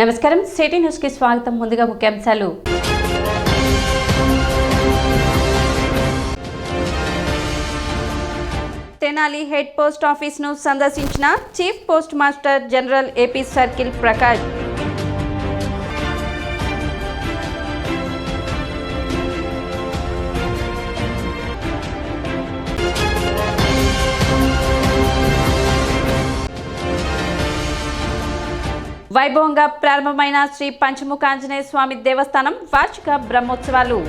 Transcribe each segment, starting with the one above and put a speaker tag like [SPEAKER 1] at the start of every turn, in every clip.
[SPEAKER 1] నమస్కారం city news కి స్వాగతం. ముందుగా ముఖ్యాంశాలు. తెనాలి హెడ్ పోస్ట్ ఆఫీస్ ను సందర్శించిన chief post master general AP circle Prakash. వైభవంగా ప్రారంభమైన శ్రీ పంచముఖ ఆంజనేయ స్వామి దేవస్థానం వార్షిక బ్రహ్మోత్సవాలు.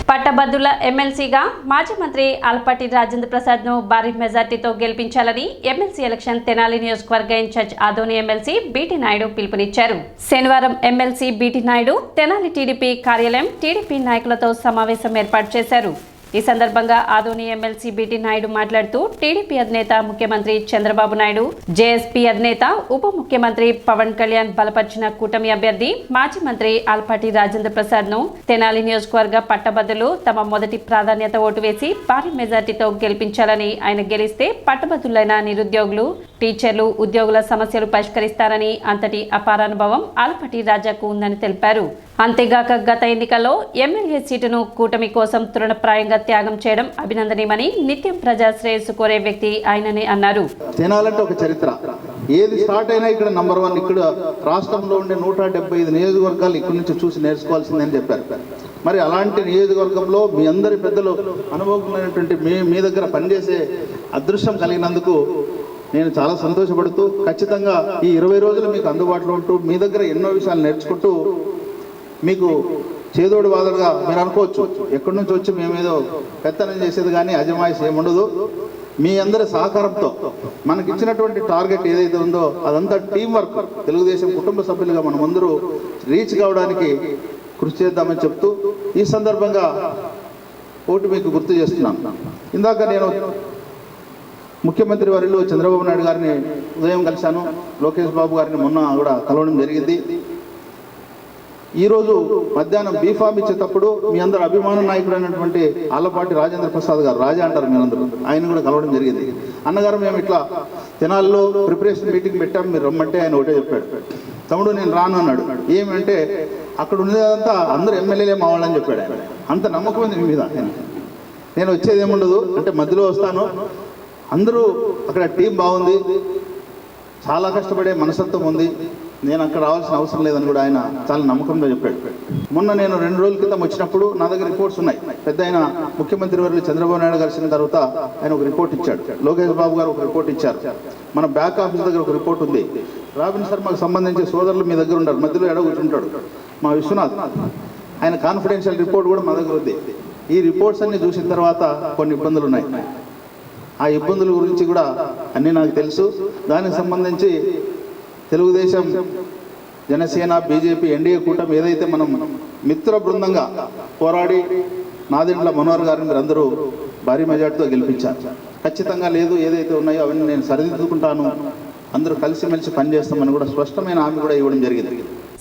[SPEAKER 1] పట్టభద్రుల ఎమ్మెల్సీగా మాజీ మంత్రి ఆలపాటి రాజేంద్ర ప్రసాద్ ను భారీ మెజార్టీతో గెలిపించాలని ఎమ్మెల్సీ ఎలక్షన్ తెనాలి నియోజకవర్గ in charge Adoni MLC BT Naidu పిలుపునిచ్చారు. శనివారం MLC BT Naidu Tenali TDP కార్యాలయం టీడీపీ నాయకులతో సమావేశం ఏర్పాటు చేశారు. ఈ సందర్భంగా ఆదోని ఎమ్మెల్సీ బీటీ నాయుడు మాట్లాడుతూ టీడీపీ అధినేత ముఖ్యమంత్రి చంద్రబాబు నాయుడు, జేఎస్పీ అధినేత ఉప ముఖ్యమంత్రి పవన్ కళ్యాణ్ బలపరిచిన కూటమి అభ్యర్థి మాజీ మంత్రి ఆలపాటి రాజేంద్ర ప్రసాద్ ను తెనాలి నియోజకవర్గ పట్టభద్రులు తమ మొదటి ప్రాధాన్యత ఓటు వేసి భారీ మెజార్టీతో గెలిపించాలని, ఆయన గెలిస్తే పట్టభద్రులైన నిరుద్యోగులు, టీచర్లు, ఉద్యోగుల సమస్యలు పరిష్కరిస్తారని అంతటి అపారానుభవం ఆలపాటి రాజాకు ఉందని తెలిపారు. అంతేగాక గత ఎన్నికల్లో ఎమ్మెల్యే సీటును కూటమి కోసం తృణప్రాయంగా త్యాగం చేయడం అభినందనీయమని, నిత్యం ప్రజా శ్రేయస్సు కోరే వ్యక్తి ఆయనని అన్నారు.
[SPEAKER 2] తెనాలంటే ఒక చరిత్ర. ఏది స్టార్ట్ అయినా ఇక్కడ నంబర్ 1. ఇక్కడ రాష్ట్రంలో ఉండే 175 నియోజకవర్గాలు ఇక్కడి నుంచి చూసి నేర్చుకోవాల్సిందని చెప్పారు. మరి అలాంటి నియోజకవర్గంలో మీ అందరి పెద్దలు అనుభవమైనటువంటి మీ దగ్గర పనిచేసే అదృష్టం కలిగినందుకు నేను చాలా సంతోషపడుతూ, ఖచ్చితంగా ఈ 20 రోజులు మీకు అందుబాటులో ఉంటూ మీ దగ్గర ఎన్నో విషయాలు నేర్చుకుంటూ, మీకు చేదోడు వాదడుగా మీరు అనుకోవచ్చు, ఎక్కడి నుంచి వచ్చి మేమేదో పెత్తనం చేసేది కానీ అజమాయిషి ఏముండదు. మీ అందరి సహకారంతో మనకి ఇచ్చినటువంటి టార్గెట్ ఏదైతే ఉందో అదంతా టీం వర్క్. తెలుగుదేశం కుటుంబ సభ్యులుగా మనం అందరూ రీచ్ కావడానికి కృషి చేద్దామని చెప్తూ, ఈ సందర్భంగా ఓటు మీకు గుర్తు చేస్తున్నాను. ఇందాక నేను ముఖ్యమంత్రి వర్యులు చంద్రబాబు నాయుడు గారిని ఉదయం కలిశాను, లోకేష్ బాబు గారిని మొన్న కూడా కలవడం జరిగింది. ఈరోజు మధ్యాహ్నం బీఫామ్ ఇచ్చేటప్పుడు మీ అందరు అభిమాన నాయకుడు అయినటువంటి ఆలపాటి రాజేంద్ర ప్రసాద్ గారు, రాజా అంటారు మీరందరూ, ఆయన కూడా కలవడం జరిగింది. అన్నగారు మేము ఇట్లా తెనాల్లో ప్రిపరేషన్ మీటింగ్ పెట్టాము, మీరు రమ్మంటే ఆయన ఒకటే చెప్పాడు, తమ్ముడు నేను రాను అన్నాడు. ఏమంటే అక్కడ ఉండేదంతా అందరూ ఎమ్మెల్యేలే మా వాళ్ళని చెప్పాడు ఆయన. అంత నమ్మకం ఉంది మీ మీద. నేను వచ్చేది ఏముండదు అంటే మధ్యలో వస్తాను, అందరూ అక్కడ టీం బాగుంది, చాలా కష్టపడే మనస్తత్వం ఉంది, నేను అక్కడ రావాల్సిన అవసరం లేదని కూడా ఆయన చాలా నమ్మకంగా చెప్పాడు. మొన్న నేను 2 రోజుల క్రితం వచ్చినప్పుడు నా దగ్గర రిపోర్ట్స్ ఉన్నాయి. పెద్ద ఆయన ముఖ్యమంత్రి వర్యులు చంద్రబాబు నాయుడు గారి తర్వాత ఆయన ఒక రిపోర్ట్ ఇచ్చాడు, లోకేష్ బాబు గారు ఒక రిపోర్ట్ ఇచ్చారు, మన బ్యాక్ ఆఫీస్ దగ్గర ఒక రిపోర్ట్ ఉంది. రాబిన్ శర్మకు సంబంధించి సోదరులు మీ దగ్గర ఉంటారు, మధ్యలో ఎడ కూర్చుంటాడు మా విశ్వనాథ్, ఆయన కాన్ఫిడెన్షియల్ రిపోర్ట్ కూడా మా దగ్గర ఉంది. ఈ రిపోర్ట్స్ అన్ని చూసిన తర్వాత కొన్ని ఇబ్బందులు ఉన్నాయి. ఆ ఇబ్బందుల గురించి కూడా అన్నీ నాకు తెలుసు. దానికి సంబంధించి తెలుగుదేశం, జనసేన, బీజేపీ, ఎన్డీఏ కూటమి ఏదైతే మనం మిత్ర బృందంగా పోరాడి నాదెండ్ల మనోహర్ గారిని మీరు అందరూ భారీ మెజార్టీతో గెలిపించారు. ఖచ్చితంగా లేదు, ఏదైతే ఉన్నాయో అవన్నీ నేను సరిదిద్దుకుంటాను, అందరూ కలిసిమెలిసి పనిచేస్తామని కూడా స్పష్టమైన హామీ కూడా ఇవ్వడం జరిగింది.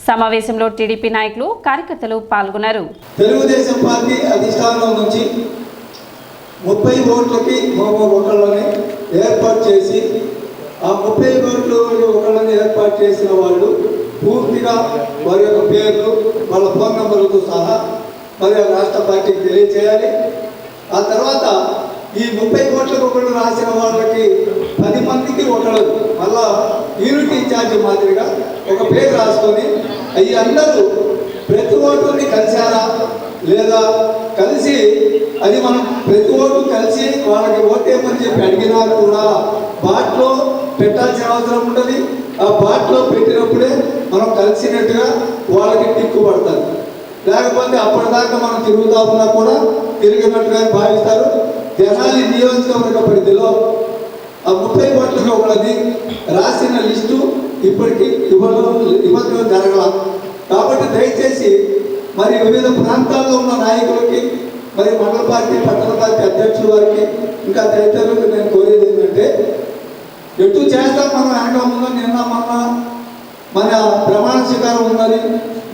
[SPEAKER 1] సమావేశంలో టీడీపీ నాయకులు, కార్యకర్తలు పాల్గొన్నారు.
[SPEAKER 3] తెలుగుదేశం పార్టీ అధిష్టానం నుంచి 30 ఓట్లకి ఒకళ్ళని ఏర్పాటు చేసి, ఆ 30 ఓట్లు ఒకళ్ళని ఏర్పాటు చేసిన వాళ్ళు పూర్తిగా వారి యొక్క పేర్లు, వాళ్ళ ఫోన్ నెంబర్లతో సహా మరి రాష్ట్ర పార్టీకి తెలియచేయాలి. ఆ తర్వాత ఈ 30 ఓట్లకు ఒకళ్ళు రాసిన వాళ్ళకి 10 మందికి ఒకళ్ళు మళ్ళా యూనిట్ ఇన్ఛార్జ్ మాదిరిగా ఒక పేరు రాసుకొని, అవి అందరూ ప్రతి ఓటుని కలిసారా లేదా, కలిసి అది మనం ప్రతి ఓటు కలిసి వాళ్ళకి ఓటేమని చెప్పి అడిగినా కూడా బాట్లో పెట్టాల్సిన అవసరం ఉంటుంది. ఆ బాట్లో పెట్టినప్పుడే మనం కలిసినట్టుగా వాళ్ళకి టిక్కు పడతారు. లేకపోతే అప్పటిదాకా మనం తిరుగుతా ఉన్నా కూడా తిరిగినట్టుగా భావిస్తారు. తెనాలి నియోజకవర్గ పరిధిలో ఆ 30 ఓట్లకి ఒకళ్ళది రాసిన లిస్టు ఇప్పటికీ ఇవ్వడం జరగల. కాబట్టి దయచేసి మరి వివిధ ప్రాంతాల్లో ఉన్న నాయకులకి, మరి మండల పార్టీ, పట్టణ పార్టీ అధ్యక్షుల వారికి, ఇంకా తదితరులకు నేను కోరేది ఏంటంటే, ఎటు చేస్తాం మనం వెనక ముందు నిన్న మొన్న మన ప్రమాణ స్వీకారం ఉన్నది,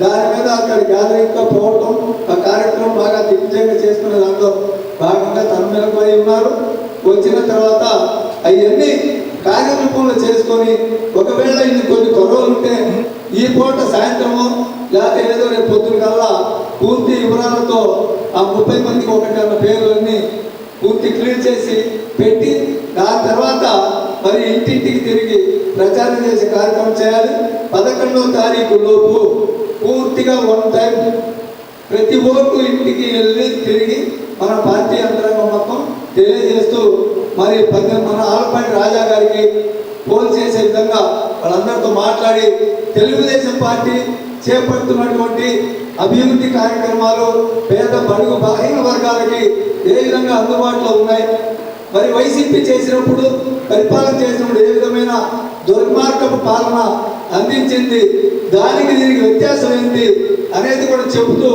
[SPEAKER 3] దాని మీద అక్కడ గ్యాదరింగ్తో పోవటం, ఆ కార్యక్రమం బాగా దిగ్విజయంగా చేసుకునే దాంట్లో భాగంగా తన్మయమై ఉన్నారు. వచ్చిన తర్వాత అవన్నీ కార్యరూపంలో చేసుకొని ఒకవేళ ఇన్ని కొన్ని కొరవలు ఉంటే ఈ పూట సాయంత్రము లేకపోతే ఏదో రేపు పొద్దున కల్లా పూర్తి వివరాలతో ఆ 30 మందికి ఒకటి అన్న పేర్లన్నీ పూర్తి క్లియర్ చేసి పెట్టి దాని తర్వాత మరి ఇంటింటికి తిరిగి ప్రచారం చేసే కార్యక్రమం చేయాలి. 11వ తారీఖు లోపు పూర్తిగా 1 టైం ప్రతి ఓటు ఇంటికి వెళ్ళి తిరిగి మన పార్టీ అంతరంగం మొత్తం తెలియజేస్తూ మరి మన ఆలపాటి రాజా గారికి ఫోన్ చేసే విధంగా వాళ్ళందరితో మాట్లాడి తెలుగుదేశం పార్టీ చేపడుతున్నటువంటి అభివృద్ధి కార్యక్రమాలు పేద బడుగు బలహీన వర్గాలకి ఏ విధంగా అందుబాటులో ఉన్నాయి, మరి వైసీపీ చేసినప్పుడు పరిపాలన చేసినప్పుడు ఏ విధమైన దుర్మార్గపు పాలన అందించింది, దానికి దీనికి వ్యత్యాసం ఏంటి అనేది కూడా చెబుతూ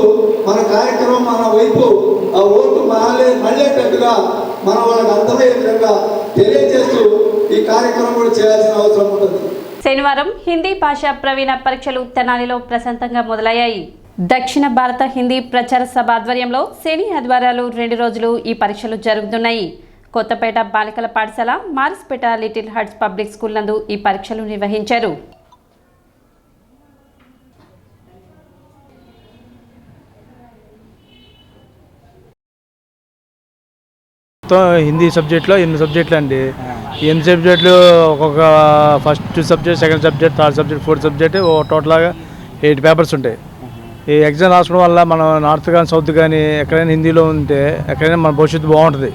[SPEAKER 3] మన కార్యక్రమం మన వైపు ఆ ఓటు మళ్ళేటట్టుగా మన వాళ్ళకి అర్థమయ్యే విధంగా తెలియజేస్తూ ఈ కార్యక్రమం కూడా చేయాల్సిన అవసరం ఉంటుంది.
[SPEAKER 1] శనివారం హిందీ భాషా ప్రవీణ పరీక్షలు తెనాలిలో ప్రశాంతంగా మొదలయ్యాయి. దక్షిణ భారత హిందీ ప్రచార సభ ఆధ్వర్యంలో శని ఆదివారాలు 2 రోజులు ఈ పరీక్షలు జరుగుతున్నాయి. కొత్తపేట బాలికల పాఠశాల, Marispeta little hearts public school నందు ఈ పరీక్షలు నిర్వహించారు.
[SPEAKER 4] హిందీ సబ్జెక్ట్లో 8 సబ్జెక్టులు అండి. 8 సబ్జెక్టులు ఒక్కొక్క first subject, second subject, third subject, fourth subject టోటల్గా 8 పేపర్స్ ఉంటాయి. ఈ ఎగ్జామ్ రాసుకోవడం వల్ల మనం నార్త్ కానీ సౌత్ కానీ ఎక్కడైనా హిందీలో ఉంటే ఎక్కడైనా మన భవిష్యత్తు బాగుంటుంది.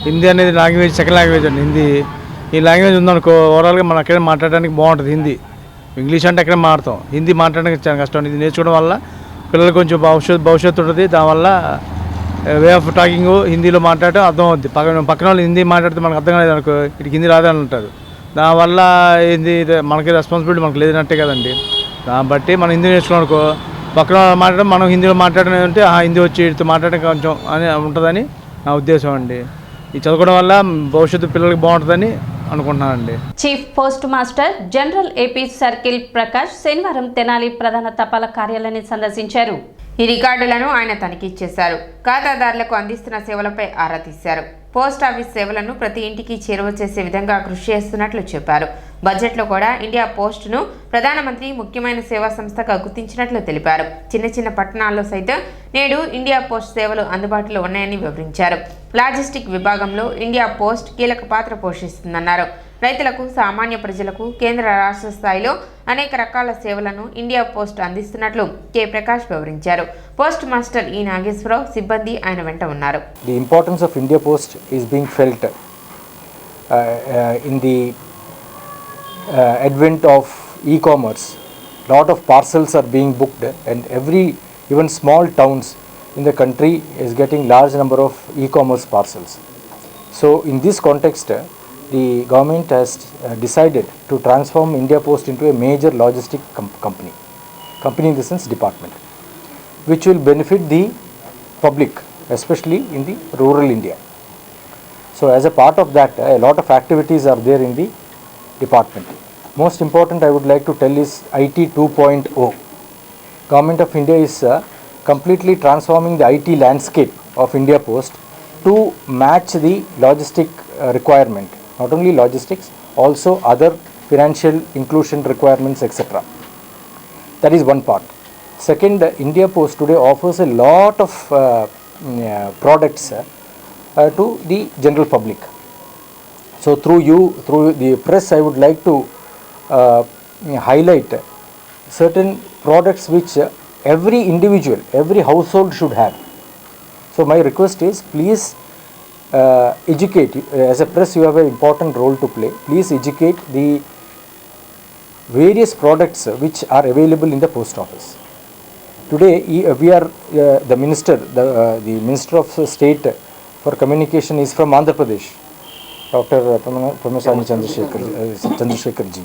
[SPEAKER 4] హిందీ అనేది లాంగ్వేజ్, సెకండ్ లాంగ్వేజ్ అండి హిందీ. ఈ లాంగ్వేజ్ ఉందనుకో ఓవరాల్గా మనం ఎక్కడైనా మాట్లాడడానికి బాగుంటుంది. హిందీ, ఇంగ్లీష్ అంటే ఎక్కడ మాట్లాడతాం, హిందీ మాట్లాడడానికి చాలా కష్టం. ఇది నేర్చుకోవడం వల్ల పిల్లలకు కొంచెం భవిష్యత్తు ఉంటుంది. దానివల్ల వే ఆఫ్ టాకింగ్ హిందీలో మాట్లాడటం అర్థం అవుద్ది. పక్కన వాళ్ళు హిందీ మాట్లాడితే మనకు అర్థం కాలేదు అనుకో, ఇటు హిందీ రాదని అంటారు. దానివల్ల హిందీ మనకి రెస్పాన్సిబిలిటీ మనకు లేదన్నట్టే కదండి. దాన్ని బట్టి మనం హిందీ నేర్చుకున్నాం అనుకో, పక్కన మాట్లాడడం మనం హిందీలో మాట్లాడడం అంటే హిందీ వచ్చి ఇటు మాట్లాడడం కొంచెం అని ఉంటుందని నా ఉద్దేశం అండి. ఈ చదువుకోవడం వల్ల భవిష్యత్తు పిల్లలకి బాగుంటుందని అనుకుంటున్నానండి.
[SPEAKER 1] Chief post master general AP circle Prakash శనివారం తెనాలి ప్రధాన తపాలా కార్యాలయాన్ని సందర్శించారు.
[SPEAKER 5] ఈ రికార్డులను ఆయన తనిఖీ చేశారు. ఖాతాదారులకు అందిస్తున్న సేవలపై ఆరా తీశారు. పోస్టాఫీస్ సేవలను ప్రతి ఇంటికి చేరువ చేసే విధంగా కృషి చేస్తున్నట్లు చెప్పారు. బడ్జెట్లో కూడా ఇండియా పోస్ట్ను ప్రధానమంత్రి ముఖ్యమైన సేవా సంస్థగా గుర్తించినట్లు తెలిపారు. చిన్న చిన్న పట్టణాల్లో సైతం నేడు ఇండియా పోస్ట్ సేవలు అందుబాటులో ఉన్నాయని వివరించారు. లాజిస్టిక్ విభాగంలో ఇండియా పోస్ట్ కీలక పాత్ర పోషిస్తుందన్నారు. రైతులకు, సామాన్య ప్రజలకు కేంద్ర రాష్ట్ర స్థాయిలో అనేక రకాల సేవలను ఇండియా పోస్ట్ అందిస్తున్నట్లు కె ప్రకాష్ వివరించారు. పోస్ట్ మాస్టర్ ఈ నాగేశ్వరరావు సిబ్బంది ఆయన వెంట ఉన్నారు.
[SPEAKER 6] The importance of India Post is being felt in the advent of e-commerce. Lot of parcels are being booked, and even small towns in the country is getting large number of e-commerce parcels. So in this context, the government has decided to transform India Post into a major logistic company in the sense department, which will benefit the public, especially in the rural India. So as a part of that, a lot of activities are there in the department. Most important I would like to tell is IT 2.0. Government of India is completely transforming the IT landscape of India Post to match the logistic requirement. Not only logistics, also other financial inclusion requirements, etc. That is one part. Second, India Post today offers a lot of products to the general public. So through the press, I would like to highlight certain products which every individual, every household should have. So my request is, please educate. As a press, you have an important role to play. Please educate the various products which are available in the post office. Today we are the minister of state for communication is from Andhra Pradesh, Dr. Pamasani Chandrasekhar ji.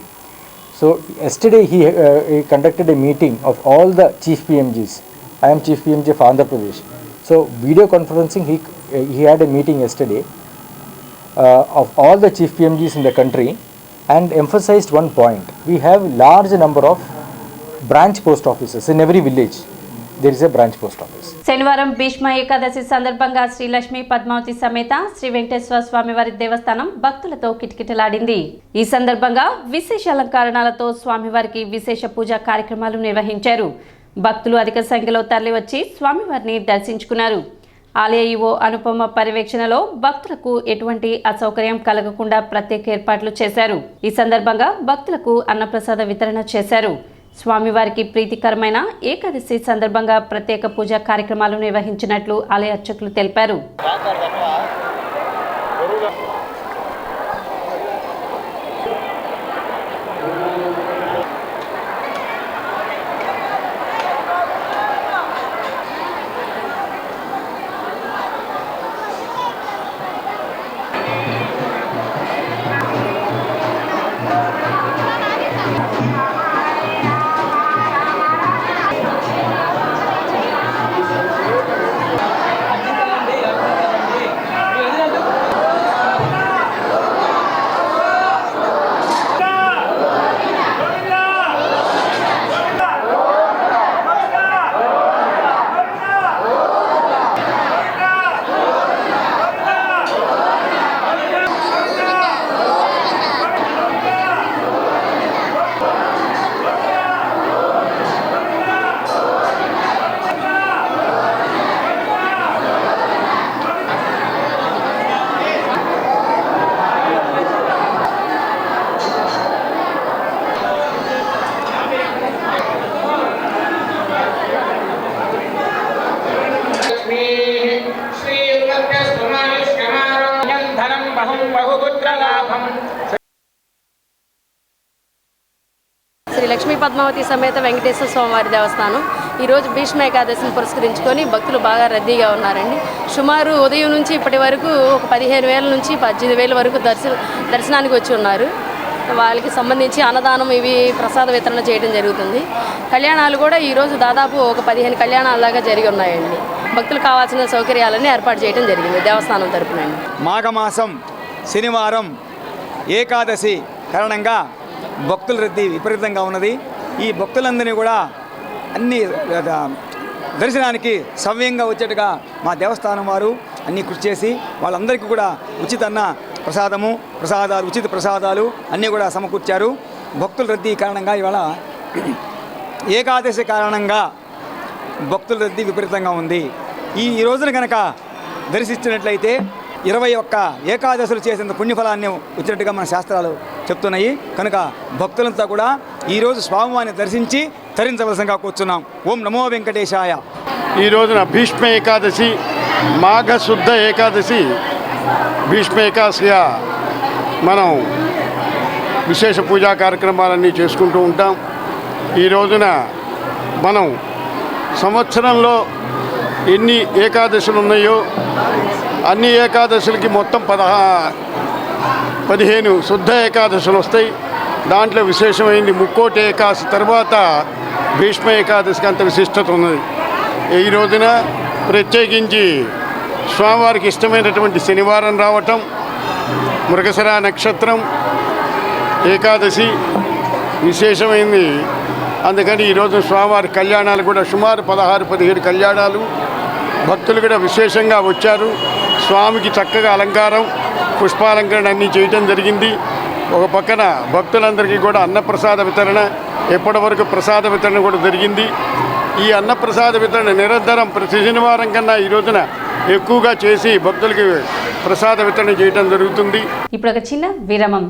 [SPEAKER 6] So yesterday he conducted a meeting of all the chief PMGs. I am chief PMG of Andhra Pradesh. So video conferencing, he had a meeting yesterday of all the chief PMGs in the country and emphasized one point. We have large number of branch post offices. In every village, there is a branch post office.
[SPEAKER 1] శనివారం భీష్మ ఏకాదశి సందర్భంగా శ్రీ లక్ష్మీ పద్మావతి సమేత శ్రీ వెంకటేశ్వర స్వామివారి దేవస్థానం భక్తులతో కిటకిటలాడింది. ఈ సందర్భంగా విశేష అలంకరణలతో స్వామివారికి విశేష పూజా కార్యక్రమాలు నిర్వహించారు. భక్తులు అధిక సంఖ్యలో తరలివచ్చి స్వామివారిని దర్శించుకున్నారు. ఆలయ ఈవో అనుపమ పర్యవేక్షణలో భక్తులకు ఎటువంటి అసౌకర్యం కలగకుండా ప్రత్యేక ఏర్పాట్లు చేశారు. ఈ సందర్భంగా భక్తులకు అన్నప్రసాద వితరణ చేశారు. స్వామివారికి ప్రీతికరమైన ఏకాదశి సందర్భంగా ప్రత్యేక పూజా కార్యక్రమాలు నిర్వహించినట్లు ఆలయ అర్చకులు తెలిపారు.
[SPEAKER 7] శ్రీ లక్ష్మీ పద్మావతి సమేత వెంకటేశ్వర స్వామివారి దేవస్థానం ఈరోజు భీష్మ ఏకాదశిని పురస్కరించుకొని భక్తులు బాగా రద్దీగా ఉన్నారండి. సుమారు ఉదయం నుంచి ఇప్పటి వరకు ఒక 15,000 నుంచి 18,000 వరకు దర్శనానికి వచ్చి ఉన్నారు. వాళ్ళకి సంబంధించి అన్నదానం ఇవి ప్రసాద వితరణ చేయడం జరుగుతుంది. కళ్యాణాలు కూడా ఈరోజు దాదాపు ఒక 15 కళ్యాణాల దాకా జరిగి ఉన్నాయండి. భక్తులు కావాల్సిన సౌకర్యాలన్నీ ఏర్పాటు చేయడం జరిగింది దేవస్థానం తరపునండి.
[SPEAKER 8] మాఘమాసం శనివారం ఏకాదశి కారణంగా భక్తుల రద్దీ విపరీతంగా ఉన్నది. ఈ భక్తులందరినీ కూడా అన్ని దర్శనానికి సవ్యంగా వచ్చేట్టుగా మా దేవస్థానం వారు అన్నీ కృషి చేసి వాళ్ళందరికీ కూడా ఉచిత ఉచిత ప్రసాదాలు అన్నీ కూడా సమకూర్చారు. భక్తుల రద్దీ కారణంగా ఇవాళ ఏకాదశి కారణంగా భక్తుల రద్దీ విపరీతంగా ఉంది. ఈ రోజున కనుక దర్శించినట్లయితే 21 ఏకాదశులు చేసిన పుణ్యఫలాన్ని వచ్చినట్టుగా మన శాస్త్రాలు చెప్తున్నాయి. కనుక భక్తులంతా కూడా ఈరోజు స్వామివారిని దర్శించి తరించవలసిందిగా కూర్చున్నాం. ఓం నమో వెంకటేశాయ.
[SPEAKER 9] ఈ రోజున భీష్మ ఏకాదశి, మాఘశుద్ధ ఏకాదశి, భీష్మ ఏకాదశిగా మనం విశేష పూజా కార్యక్రమాలన్నీ చేసుకుంటూ ఉంటాం. ఈ రోజున మనం సంవత్సరంలో ఎన్ని ఏకాదశులు ఉన్నాయో అన్ని ఏకాదశులకి మొత్తం 15 శుద్ధ ఏకాదశులు వస్తాయి. దాంట్లో విశేషమైంది ముక్కోటి ఏకాదశి తర్వాత భీష్మ ఏకాదశికి అంత విశిష్టత ఉన్నది. ఈ రోజున ప్రత్యేకించి స్వామివారికి ఇష్టమైనటువంటి శనివారం రావటం, మృగశిర నక్షత్రం, ఏకాదశి విశేషమైంది. అందుకని ఈరోజు స్వామివారి కళ్యాణాలు కూడా సుమారు 16-17 కళ్యాణాలు. భక్తులు కూడా విశేషంగా వచ్చారు. స్వామికి చక్కగా అలంకారం, పుష్పాలంకరణ అన్నీ చేయటం జరిగింది. ఒక పక్కన భక్తులందరికీ కూడా అన్నప్రసాద వితరణ, ఎప్పటి వరకు ప్రసాద వితరణ కూడా జరిగింది. ఈ అన్నప్రసాద వితరణ నిరంతరం ప్రతి శనివారం కన్నా ఈ రోజున ఎక్కువగా చేసి భక్తులకి ప్రసాద వితరణ చేయటం జరుగుతుంది.
[SPEAKER 1] ఇప్పుడు ఒక చిన్న విరామం.